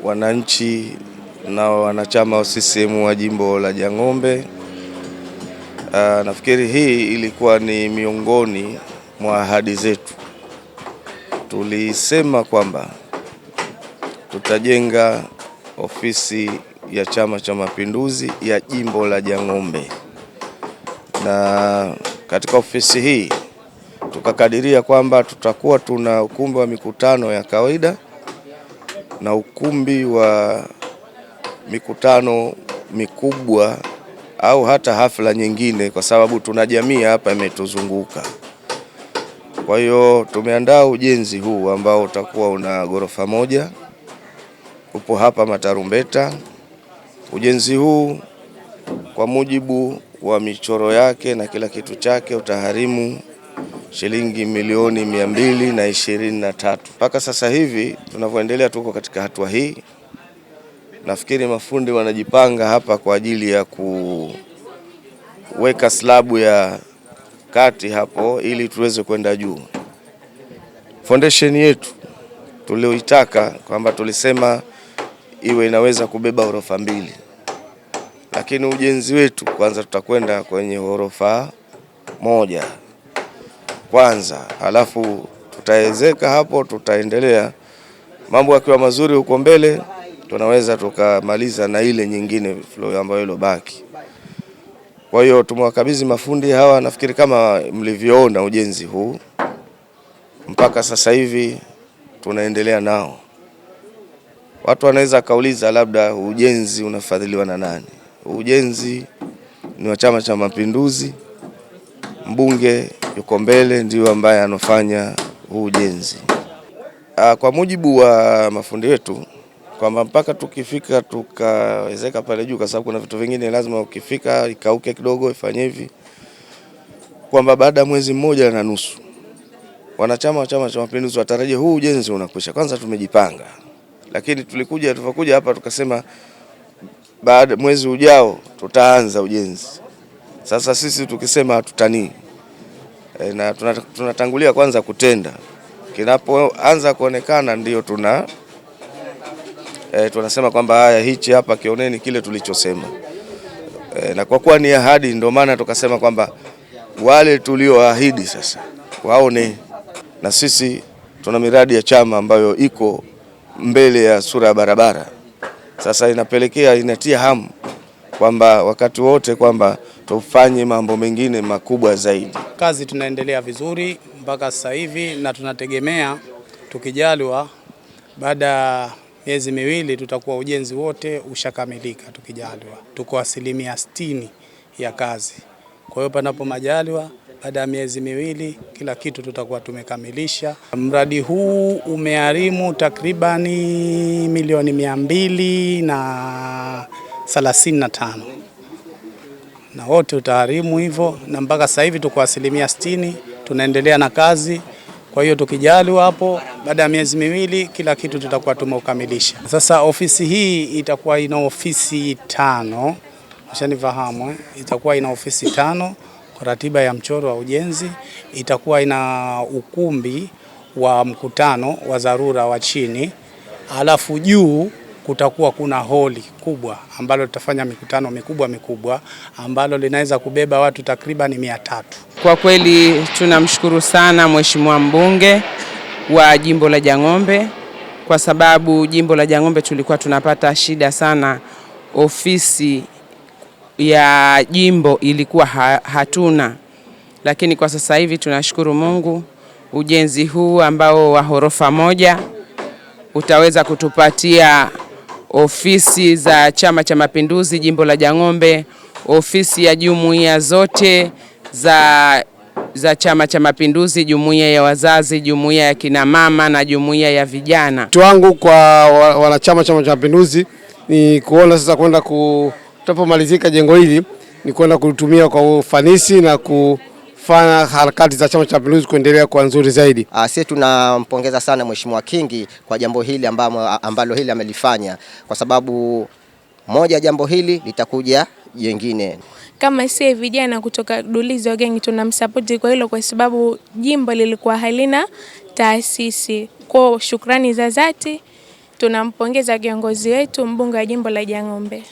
wananchi na wanachama wa CCM wa jimbo la Jang'ombe. Nafikiri hii ilikuwa ni miongoni mwa ahadi zetu. Tulisema kwamba tutajenga ofisi ya Chama cha Mapinduzi ya jimbo la Jang'ombe, na katika ofisi hii tukakadiria kwamba tutakuwa tuna ukumbi wa mikutano ya kawaida na ukumbi wa mikutano mikubwa au hata hafla nyingine, kwa sababu tuna jamii hapa imetuzunguka. Kwa hiyo tumeandaa ujenzi huu ambao utakuwa una ghorofa moja, upo hapa Matarumbeta. Ujenzi huu kwa mujibu wa michoro yake na kila kitu chake utagharimu shilingi milioni 223. Mpaka sasa hivi tunavyoendelea, tuko katika hatua hii. Nafikiri mafundi wanajipanga hapa kwa ajili ya kuweka slabu ya kati hapo ili tuweze kwenda juu. Foundation yetu tulioitaka kwamba tulisema iwe inaweza kubeba ghorofa 2, lakini ujenzi wetu kwanza tutakwenda kwenye ghorofa 1 kwanza, halafu tutaezeka hapo, tutaendelea. Mambo yakiwa mazuri huko mbele tunaweza tukamaliza na ile nyingine floor ambayo ilobaki. Kwa hiyo tumewakabidhi mafundi hawa, nafikiri kama mlivyoona ujenzi huu mpaka sasa hivi tunaendelea nao. Watu wanaweza kauliza labda ujenzi unafadhiliwa na nani? Ujenzi ni wa Chama cha Mapinduzi, mbunge yuko mbele ndio ambaye anafanya huu ujenzi. Kwa mujibu wa mafundi wetu kwamba mpaka tukifika tukawezeka pale juu, kwa sababu kuna vitu vingine lazima ukifika ikauke kidogo ifanye hivi, kwamba baada ya mwezi 1.5 wanachama wa Chama cha Mapinduzi watarajia huu ujenzi unakwisha. Kwanza tumejipanga, lakini tulipokuja hapa tukasema baada mwezi ujao tutaanza ujenzi. Sasa sisi tukisema hatutanii, na tunatangulia kwanza kutenda. Kinapoanza kuonekana ndio tunasema kwamba haya, hichi hapa kioneni kile tulichosema. Na kwa kuwa ni ahadi, ndio maana tukasema kwamba wale tulioahidi sasa waone. Na sisi tuna miradi ya chama ambayo iko mbele ya sura ya barabara. Sasa inatia hamu kwamba wakati wote kwamba tufanye mambo mengine makubwa zaidi. Kazi tunaendelea vizuri mpaka sasa hivi, na tunategemea tukijaliwa baada ya miezi 2 tutakuwa ujenzi wote ushakamilika. Tukijaliwa tuko 60% ya kazi. Kwa hiyo panapo majaliwa baada ya miezi 2 kila kitu tutakuwa tumekamilisha. Mradi huu umegharimu takribani milioni 235 na wote utagharimu hivyo, na mpaka sasa hivi tuko 60% tunaendelea na kazi. Kwa hiyo tukijaliwa hapo baada ya miezi 2 kila kitu tutakuwa tumeukamilisha. Sasa ofisi hii itakuwa ina ofisi 5, mshanifahamu itakuwa ina ofisi 5 kwa ratiba ya mchoro wa ujenzi. Itakuwa ina ukumbi wa mkutano wa dharura wa chini, alafu juu kutakuwa kuna holi kubwa ambalo tutafanya mikutano mikubwa ambalo linaweza kubeba watu takriban 300. Kwa kweli tunamshukuru sana Mheshimiwa mbunge wa jimbo la Jang'ombe, kwa sababu jimbo la Jang'ombe tulikuwa tunapata shida sana, ofisi ya jimbo ilikuwa hatuna, lakini kwa sasa hivi tunashukuru Mungu ujenzi huu ambao wa ghorofa 1 utaweza kutupatia ofisi za Chama cha Mapinduzi jimbo la Jang'ombe, ofisi ya jumuiya zote za Chama cha Mapinduzi, jumuiya ya wazazi, jumuiya ya kina mama na jumuiya ya vijana. Wangu kwa wanachama Chama cha Mapinduzi ni kuona sasa kwenda tutapomalizika jengo hili ni kwenda kulitumia kwa ufanisi na kufanya harakati za Chama cha Mapinduzi kuendelea kwa nzuri zaidi. Sisi tunampongeza sana Mheshimiwa Kingi kwa jambo hili ambalo hili amelifanya, kwa sababu moja jambo hili litakuja jingine. Kama sisi vijana kutoka Dulizo Gang tunamsupport kwa hilo, kwa sababu jimbo lilikuwa halina taasisi. Kwa shukrani za dhati tunampongeza kiongozi wetu mbunge wa jimbo la Jang'ombe.